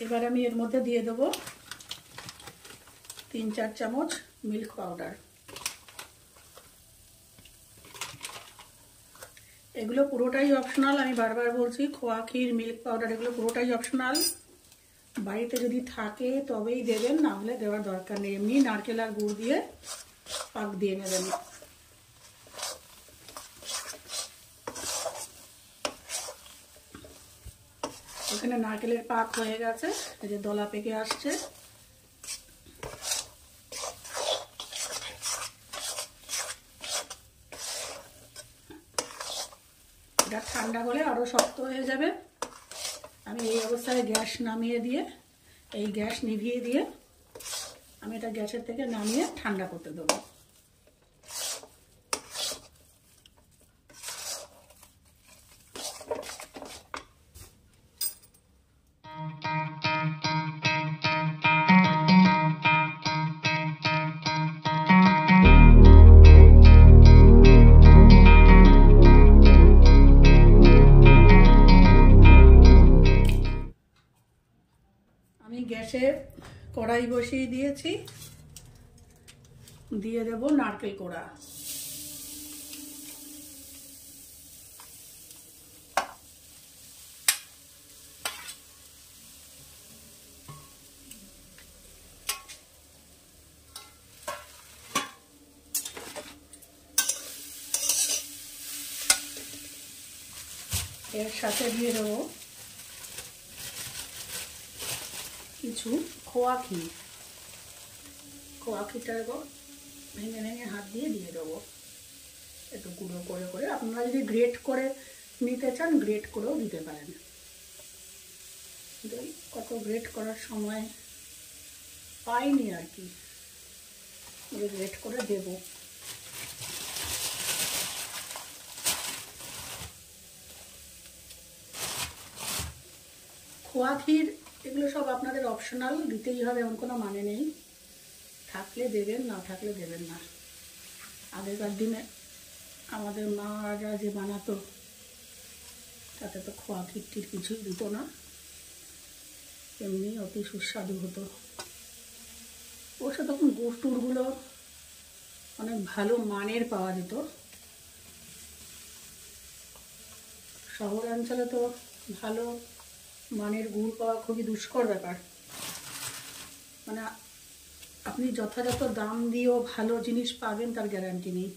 এবার আমি এর মধ্যে দিয়ে দেবো 3-4 চামচ মিল্ক পাউডার। এগুলো পুরোটাই অপশনাল, আমি বারবার বলছি, খোয়া ক্ষীর, মিল্ক পাউডার এগুলো পুরোটাই অপশনাল। বাড়িতে যদি থাকে তবেই দেবেন, না হলে দেওয়ার দরকার নেই। এমনি নারকেল আর গুড় দিয়ে পাক দিয়ে নেবেন। এখানে নারকেলের পাক হয়ে গেছে, এই যে দলা পেকে আসছে। এটা ঠান্ডা হলে আরো শক্ত হয়ে যাবে। আমি এই অবস্থায় গ্যাস নামিয়ে দিয়ে, এই গ্যাস নিভিয়ে দিয়ে আমি এটা গ্যাসের থেকে নামিয়ে ঠান্ডা করতে দেবো। গ্যাসে কড়াই বসিয়ে দিয়েছি, দিয়ে দেব নারকেল কোড়া। এর সাথে দিয়ে দেবো কিছু খোয়া ক্ষীর। খোয়া ক্ষীরটা ভেঙে ভেঙে হাত দিয়ে দেবো, একটু গুঁড়ো করে করে। আপনারা যদি গ্রেট করে নিতে চান গ্রেট করেও দিতে পারেন, কত গ্রেট করার সময় পাইনি আর কি, গ্রেট করে দেব। খোয়া ক্ষীর এগুলো সব আপনাদের অপশনাল, দিতেই হবে এমন কোনো মানে নেই। থাকলে দেবেন, না থাকলে দেবেন না। আগেকার দিনে আমাদের মারা যে বানাতো তাতে তো খোয়া ক্ষীর কিছুই দিত না, এমনি অতি সুস্বাদু হতো। অবশ্য তখন গুড় টুড়গুলো অনেক ভালো মানের পাওয়া যেত। শহরাঞ্চলে তো ভালো মানের গুড় পাওয়া খুবই দুষ্কর ব্যাপার। মানে আপনি যথাযথ দাম দিয়েও ভালো জিনিস পাবেন তার গ্যারান্টি নেই।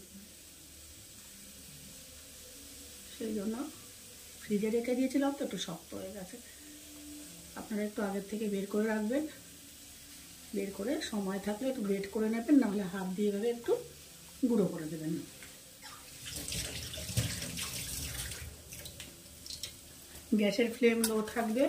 সেই জন্য ফ্রিজে রেখে দিয়েছিলাম, তো একটু শক্ত হয়ে গেছে। আপনারা একটু আগের থেকে বের করে রাখবেন, বের করে সময় থাকলে একটু গ্রেট করে নেবেন, নাহলে হাত দিয়ে এভাবে একটু গুঁড়ো করে দেবেন। গ্যাসের ফ্লেম লো থাকবে।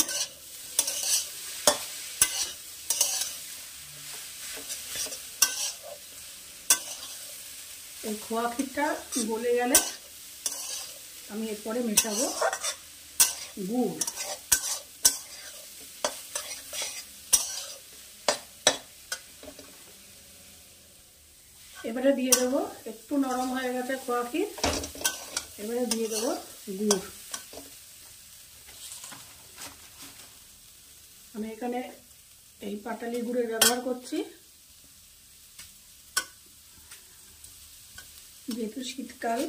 এই খোয়া ক্ষীরটা গলে গেলে আমি এরপরে মেশাবো গুড়। এবারে দিয়ে দেবো, একটু নরম হয়ে গেছে খোয়া ক্ষীর, এবারে দিয়ে দেবো গুড়। আমি এখানে এই পাটালি গুড়ের ব্যবহার করছি, যেহেতু শীতকাল।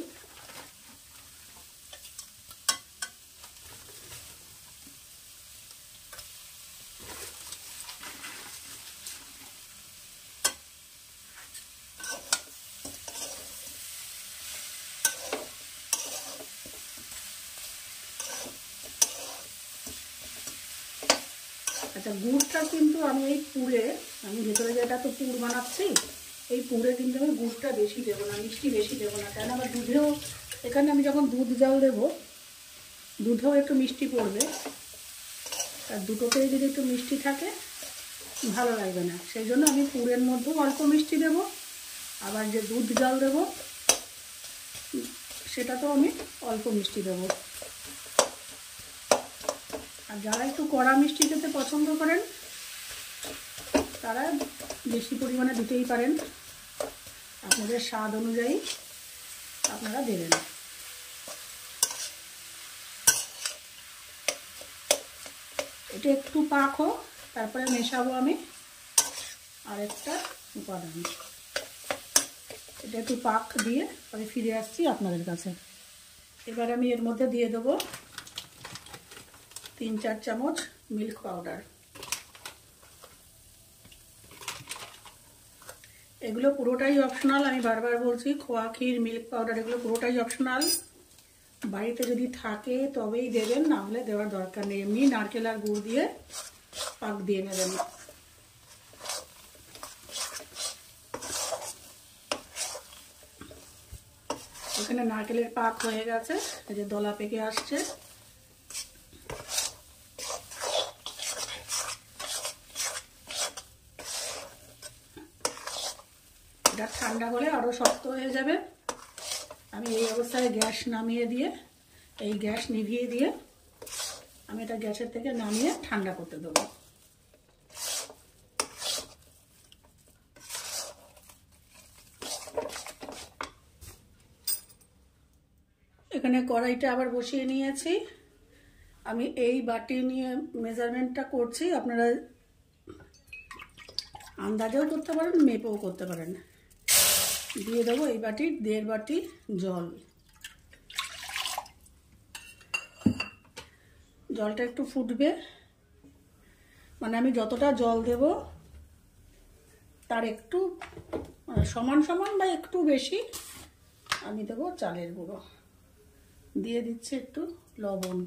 আচ্ছা, গুড়টা কিন্তু আমি এই পুরে, আমি ভেতরে যেটা তো পুর বানাচ্ছি, এই পুরে কিন্তু আমি গুড়টা বেশি দেবো না, মিষ্টি বেশি দেবো না। কেন আমার দুধেও, এখানে আমি যখন দুধ জাল দেবো দুধেও একটু মিষ্টি পড়বে, আর দুটোতেই যদি একটু মিষ্টি থাকে ভালো লাগবে না। সেই জন্য আমি পুরের মধ্যেও অল্প মিষ্টি দেবো, আবার যে দুধ জাল দেবো সেটাতেও আমি অল্প মিষ্টি দেবো। আর যারা একটু কড়া মিষ্টি খেতে পছন্দ করেন তারা বেশি পরিমাণে দিতেই পারেন, আপনাদের স্বাদ অনুযায়ী আপনারা দেবেন। এটা একটু পাক হোক, তারপরে মেশাবো আমি আরেকটা উপাদান। এটা একটু পাক দিয়ে আমি ফিরে আসছি আপনাদের কাছে। এবার আমি এর মধ্যে দিয়ে দেবো 3-4 চামচ মিল্ক পাউডার। এগুলো পুরোটাই অপশনাল, আমি বারবার বলছি, খোয়া ক্ষীর, মিল্ক পাউডার এগুলো পুরোটাই অপশনাল। বাড়িতে যদি থাকে তবেই দেবেন, না হলে দেওয়ার দরকার নেই। এমনি নারকেল আর গুড় দিয়ে পাক দিয়ে নেবেন। এখানে নারকেলের পাক হয়ে গেছে, এই যে দলা পেকে আসছে। এটা ঠান্ডা হলে আরো শক্ত হয়ে যাবে। আমি এই অবস্থায় গ্যাস নামিয়ে দিয়ে, এই গ্যাস নিভিয়ে দিয়ে আমি এটা গ্যাসের থেকে নামিয়ে ঠান্ডা করতে দেবো। এখানে কড়াইটা আবার বসিয়ে নিয়েছি। আমি এই বাটি নিয়ে মেজারমেন্টটা করছি, আপনারা আন্দাজেও করতে পারেন, মেপেও করতে পারেন। দিয়ে দেবো এই বাটির 1.5 বাটি জল। জলটা একটু ফুটবে, মানে আমি যতটা জল দেব তার একটু সমান সমান বা একটু বেশি আমি দেবো চালের গুঁড়ো। দিয়ে দিচ্ছি একটু লবণ।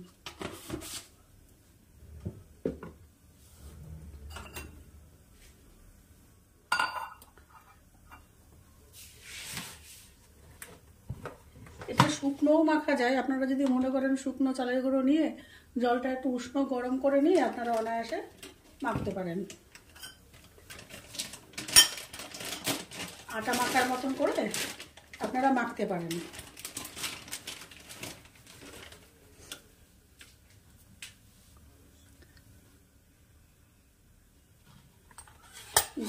এটা শুকনোও মাখা যায়, আপনারা যদি মনে করেন শুকনো চালের গুঁড়ো নিয়ে জলটা একটু উষ্ণ গরম করে নিয়ে আপনারা অনায়াসে মাখতে পারেন। আটা মাখার মতন করে আপনারা মাখতে পারেন।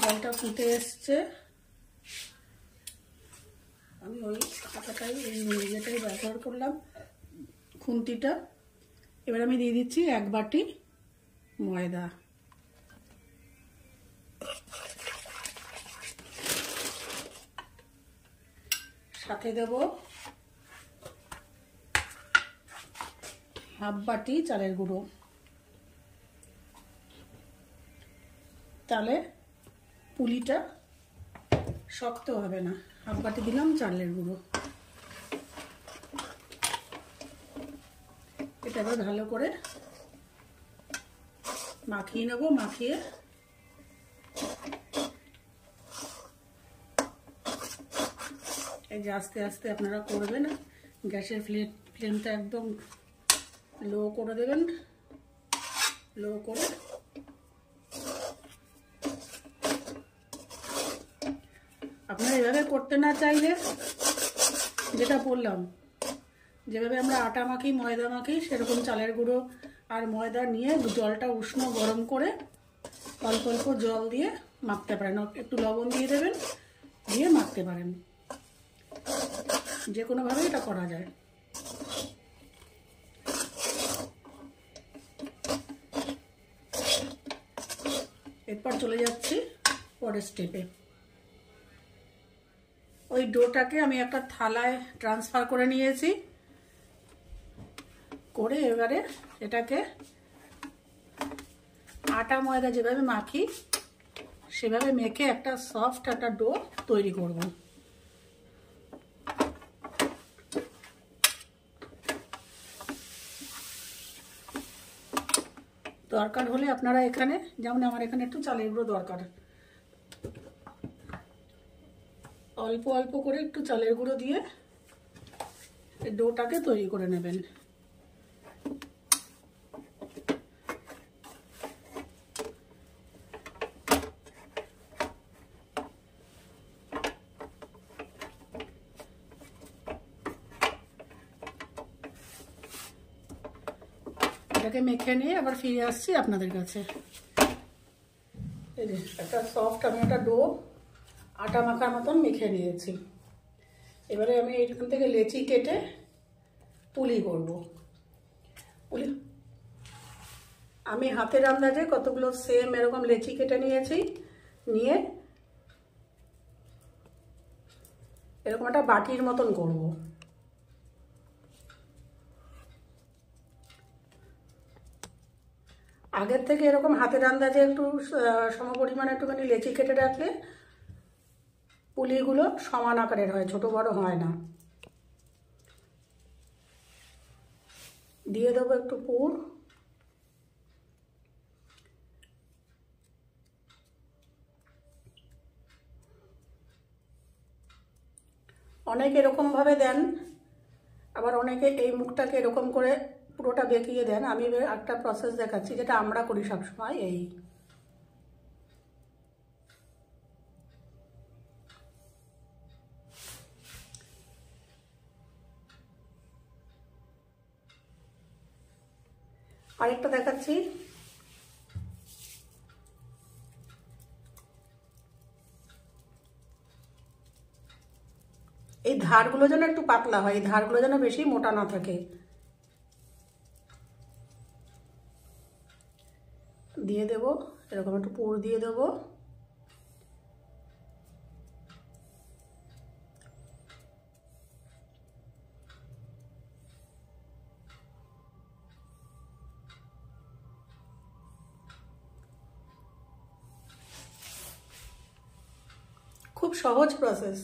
জলটা ফুটে এসছে, আমি ওই আটাটাই এই ইয়েটাই ব্যবহার করলাম, খুন্তিটা। এবার আমি দিয়ে দিচ্ছি 1 বাটি ময়দা। সাথে দেব 1/2 বাটি চালের গুঁড়ো। তাহলে পুলিটা শক্ত হবে না। 1/2 বাটি দিলাম চালের গুঁড়ো। এটা এবার ভালো করে মাখিয়ে নেব। মাখিয়ে এই যে আস্তে আস্তে আপনারা করবেন, গ্যাসের ফ্লেমটা একদম লো করে দেবেন। লো করে আপনারা এভাবে করতে না চাইলে যেটা বললাম, যেভাবে আমরা আটা মাখি, ময়দা মাখি, সেরকম চালের গুঁড়ো আর ময়দা নিয়ে জলটা উষ্ণ গরম করে অল্প অল্প জল দিয়ে মাখতে পারেন। একটু লবণ দিয়ে দেবেন, দিয়ে মাখতে পারেন। যে কোনোভাবে এটা করা যায়। এরপর চলে যাচ্ছি পরের স্টেপে। ওই ডোটাকে আমি একটা থালায় ট্রান্সফার করে নিয়েছি, করে এবারে এটাকে আটা ময়দা যেভাবে মাখি সেভাবে মেখে একটা সফট একটা ডো তৈরি করব। দরকার হলে আপনারা এখানে, যেমন আমার এখানে একটু চালের গুঁড়ো দরকার, অল্প অল্প করে একটু চালের গুঁড়ো দিয়ে এই ডোটাকে তৈরি করে নেবেন। এটাকে মেখে নিয়ে আবার ফিরে আসছি আপনাদের কাছে। এই যে একটা সফট আমি একটা ডো আটা মাখার মতন মেখে নিয়েছি। এবারে আমি এখান থেকে লেচি কেটে পুলি করব। আমি হাতের আন্দাজে কতগুলো সেম এরকম লেচি কেটে নিয়েছি, নিয়ে এরকম একটা বাটির মতন করব। আগের থেকে এরকম হাতের আন্দাজে একটু সমপরিমাণে একটুখানি লেচি কেটে রাখলে পুলিগুলো সমান আকারের হয়, ছোট বড় হয় না। দিয়ে দেবো একটু পুর। অনেকে এরকমভাবে দেন, আবার অনেকে এই মুখটাকে এরকম করে পুরোটা বেঁকিয়ে দেন। আমি একটা প্রসেস দেখাচ্ছি যেটা আমরা করি সবসময়। এই আরেকটা দেখাচ্ছি। এই ধারগুলো যেন একটু পাতলা হয়, এই ধারগুলো যেন বেশি মোটা না থাকে। দিয়ে দেব এরকম একটু পুর দিয়ে দেব। খুব সহজ প্রসেস।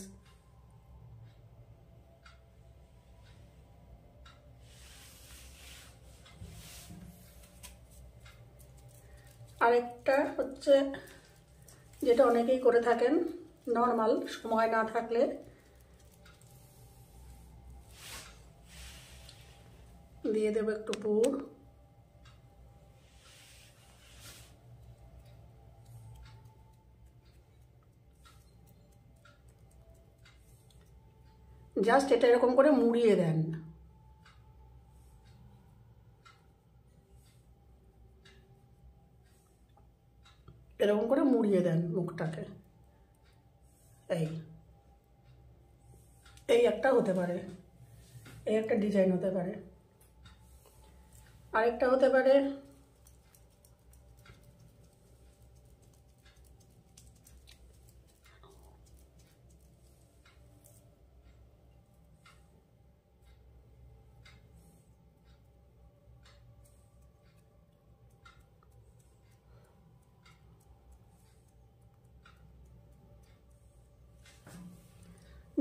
আরেকটা হচ্ছে যেটা অনেকেই করে থাকেন, নর্মাল সময় না থাকলে দিয়ে দেব একটু পুর। জাস্ট এটা এরকম করে মুড়িয়ে দেন। এরকম করে মুড়িয়ে দেন মুখটাকে। এই এই একটা হতে পারে, এই একটা ডিজাইন হতে পারে। আরেকটা হতে পারে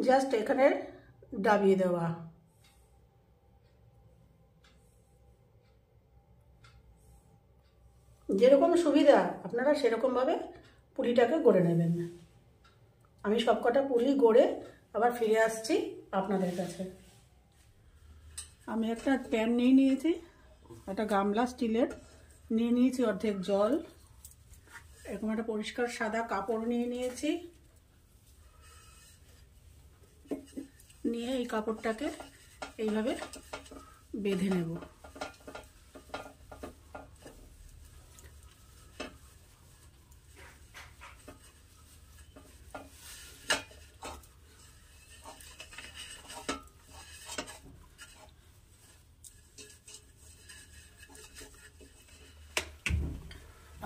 জাস্ট এখানে ডাবিয়ে দেওয়া। যেরকম সুবিধা আপনারা সেরকমভাবে পুলিটাকে গড়ে নেবেন। আমি সবকটা পুলি গড়ে আবার ফিরে আসছি আপনাদের কাছে। আমি একটা প্যান নিয়ে নিয়েছি, একটা গামলা স্টিলের, নিয়ে নিয়েছি অর্ধেক জল, এরকম একটা পরিষ্কার সাদা কাপড় নিয়ে নিয়েছি। নিয়ে এই কাপড়টাকে এইভাবে বেঁধে নেব।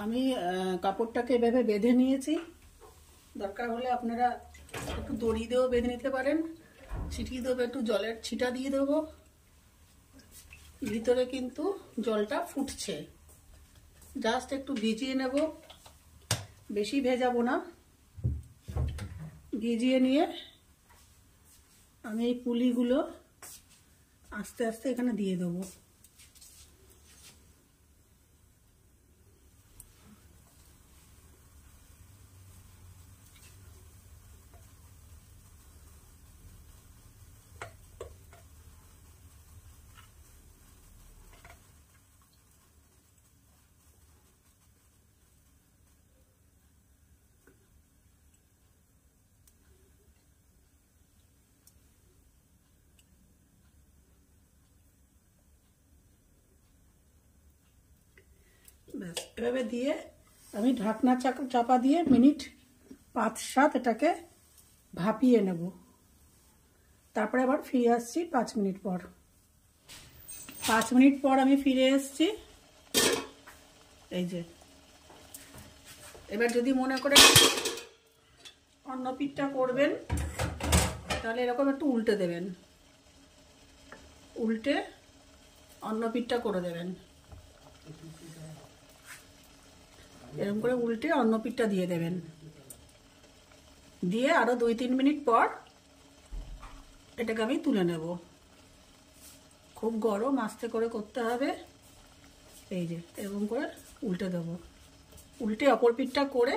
আমি কাপড়টাকে এভাবে বেঁধে নিয়েছি। দরকার হলে আপনারা একটু দড়ি দিয়েও বেঁধে নিতে পারেন। ছিটিয়ে দেবো, একটু জলের ছিটা দিয়ে দেবো। ভিতরে কিন্তু জলটা ফুটছে, জাস্ট একটু ভিজিয়ে নেব, বেশি ভেজাবো না। ভিজিয়ে নিয়ে আমি এই পুলিগুলো আস্তে আস্তে এখানে দিয়ে দেবো। ব্যাস, এভাবে দিয়ে আমি ঢাকনা চাপা দিয়ে মিনিট 5-7 এটাকে ভাপিয়ে নেব। তারপরে আবার ফিরে আসছি 5 মিনিট পর। 5 মিনিট পর আমি ফিরে এসেছি। এই যে এবার যদি মনে করে অন্য পিঠটা করবেন তাহলে এরকম একটু উল্টে দেবেন, উল্টে অন্য পিঠটা করে দেবেন। এরকম করে উল্টে অন্য পিঠটা দিয়ে দেবেন, দিয়ে আরো 2-3 মিনিট পর এটাকে আমি তুলে নেব। খুব গরম, আস্তে করে করতে হবে। এই যে এরকম করে উল্টে দেব, উল্টে অপর পিঠটা করে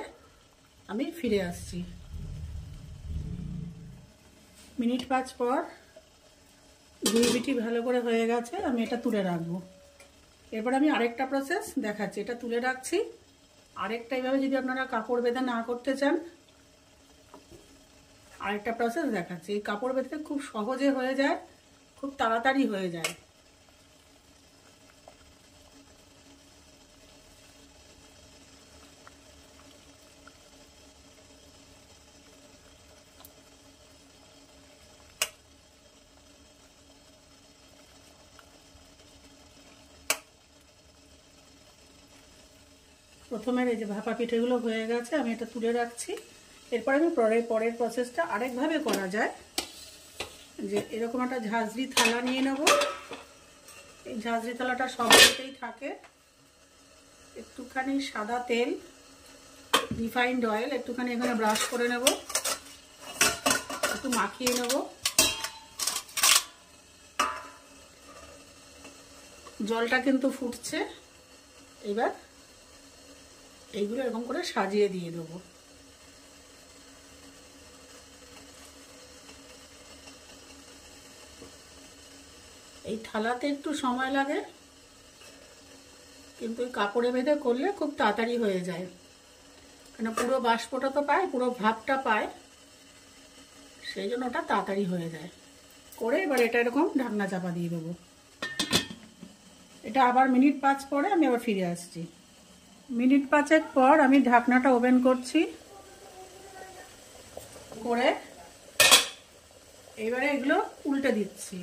আমি ফিরে আসছি। মিনিট 5 পর 2 পিঠই ভালো করে হয়ে গেছে, আমি এটা তুলে রাখবো। এরপর আমি আরেকটা প্রসেস দেখাচ্ছি, এটা তুলে রাখছি। আরেকটা এইভাবে যদি আপনারা কাপড় বেঁধে না করতে চান, আরেকটা প্রসেস দেখাচ্ছি। এই কাপড় বেঁধে খুব সহজে হয়ে যায়, খুব তাড়াতাড়ি হয়ে যায়। প্রথমে এই যে ভাপা পিঠেগুলো হয়ে গেছে, আমি এটা তুলে রাখছি। এরপর আমি পরের প্রসেসটা আরেকভাবে করা যায়, যে এরকম একটা ঝাঁঝরি থালা নিয়ে নেব। এই ঝাঁঝরি থালাটা সবটাই থাকে, একটুখানি সাদা তেল, রিফাইন্ড অয়েল একটুখানি এখানে ব্রাশ করে নেব, একটু মাখিয়ে নেব। জলটা কিন্তু ফুটছে। এবার এইগুলো এরকম করে সাজিয়ে দিয়ে দেবো। এই থালাতে একটু সময় লাগে, কিন্তু এই কাপড়ে বেঁধে করলে খুব তাড়াতাড়ি হয়ে যায়, কেন পুরো বাষ্পটা তো পায়, পুরো ভাবটা পায়, সেই জন্য ওটা তাড়াতাড়ি হয়ে যায়। করে এবার এটা এরকম ঢাকনা চাপা দিয়ে দেবো। এটা আবার মিনিট 5 পরে আমি আবার ফিরে আসছি। মিনিট 5 পর আমি ঢাকনাটা ওপেন করছি, করে এবারে এগুলো উল্টে দিচ্ছি।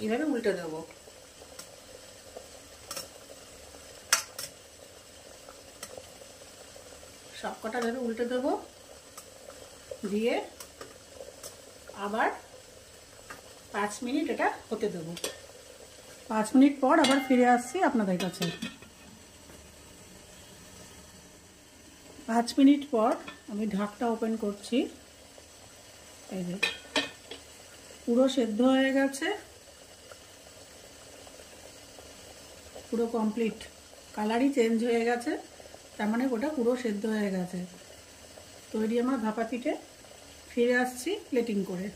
এইভাবে উল্টে দেবো। সবকটা ভাবে উল্টে দেবো, দিয়ে আবার 5 মিনিট এটা হতে দেবো। 5 মিনিট পর আবার ফিরে আসছি আপনাদের কাছে। 5 মিনিট পর আমি ঢাকটা ওপেন করছি। এই যে পুরো সেদ্ধ হয়ে গেছে, পুরো কমপ্লিট, কালারই চেঞ্জ হয়ে গেছে, তার মানে ওটা পুরো সেদ্ধ হয়ে গেছে। তৈরি আমার ভাপা পিঠে। ফিরে আসছি প্লেটিং করে।